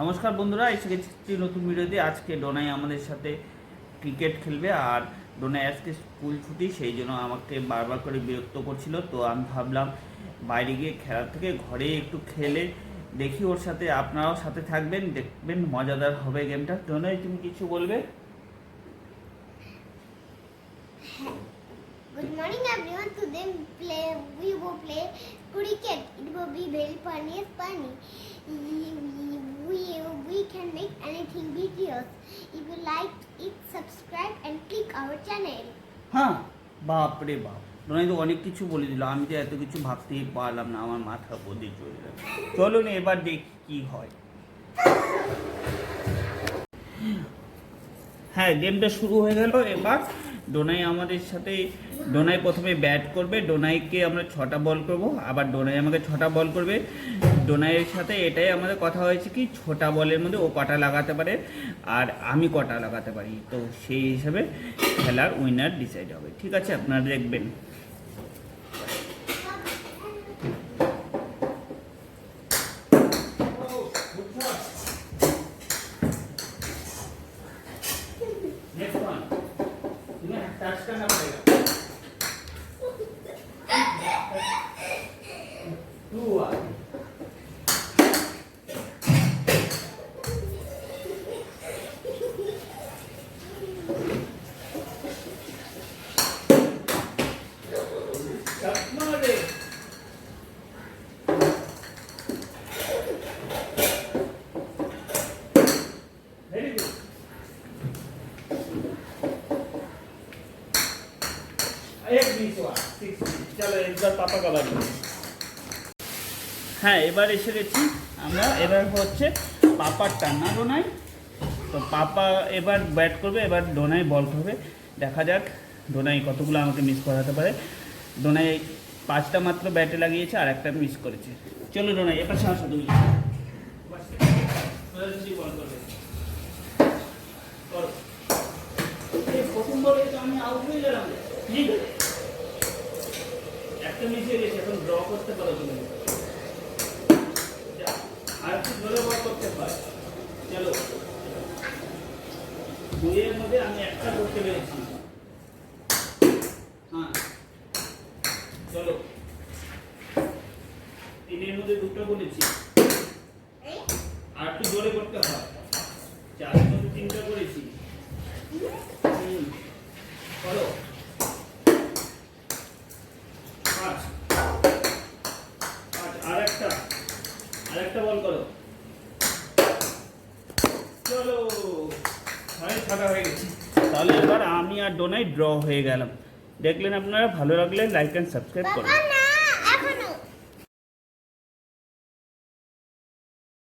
নমস্কার বন্ধুরা, এসে গেছি নতুন ভিডিওতে। আজকে ডোনাই আমাদের সাথে ক্রিকেট খেলবে, আর ডোনাই আজকে স্কুল ছুটি, সেই জন্য আমাকে বারবার করে বিরক্ত করছিল। তো আমি ভাবলাম বাইরে গিয়ে খেলার থেকে ঘরে একটু খেলে দেখি ওর সাথে। আপনারাও সাথে থাকবেন, দেখবেন মজাদার হবে গেমটা। ডোনাই, তুমি কিছু বলবে? Good morning everyone. Today we will play cricket. It will be very funny. We can make anything videos. If you like it, subscribe and click our channel. হ্যাঁ, বাপ রে বাপ, ডোনাই তো অনেক কিছু বলে দিল। আমি তো এত কিছু ভাবতেই পারলাম না, আমার মাথা বদি চলে গেল। চলুন এবার দেখি কি হয়। হ্যাঁ, গেমটা শুরু হয়ে গেল। এবার ডোনাই আমাদের সাথে, ডোনাই প্রথমে ব্যাট করবে। ডোনাইকে আমরা 6টা বল করব, আবার ডোনাই আমাকে 6টা বল করবে। ডোনাইয়ের সাথে এটাই আমাদের কথা হয়েছে কি 6টা বলের মধ্যে ও কটা লাগাতে পারে আর আমি কটা লাগাতে পারি, তো সেই হিসাবে খেলার উইনার ডিসাইড হবে। ঠিক আছে, আপনারা দেখবেন। नेक्स्ट वन, तुम्हें टच करना पड़ेगा। 2 1 वेरी गुड। एक 20 हुआ 6। चलो एक बार पापा का बारी। হ্যাঁ, এবার এসে গেছি আমরা। এবার হচ্ছে পাপার টান, না ডোনাই? তো পাপা এবার ব্যাট করবে, এবার ডোনাই বল করবে। দেখা যাক ডোনাই কতগুলো আমাকে মিস করাতে পারে। ডোনাই 5টা মাত্র ব্যাটে লাগিয়েছে আর একটা মিস করেছে। চলো ডোনাই, এবার সাহস তুমি বল করবে। করো। এই প্রথম বলে তো আমি আউট হয়ে গেলাম। ঠিক, একটা মিস হয়ে গেছে, এখন ড্র করতে পারো তুমি। আর একটু জোরে বল করতে পারো। চলো, 2-এর মধ্যে আমি একটা করতে পেরেছি। হ্যাঁ, চলো, 3-এর মধ্যে 2টা বলেছি, আর একটু জোরে করতে হয়। 4-এর মধ্যে 3টা করেছি। করো। 5 আরেকটা বল করো। চলো, 6টা হয়ে গেছে। তাহলে এবার আমি আর ডোনাই ড্র হয়ে গেলাম। দেখলেন আপনারা? ভালো লাগলে লাইক অ্যান্ড সাবস্ক্রাইব করুন।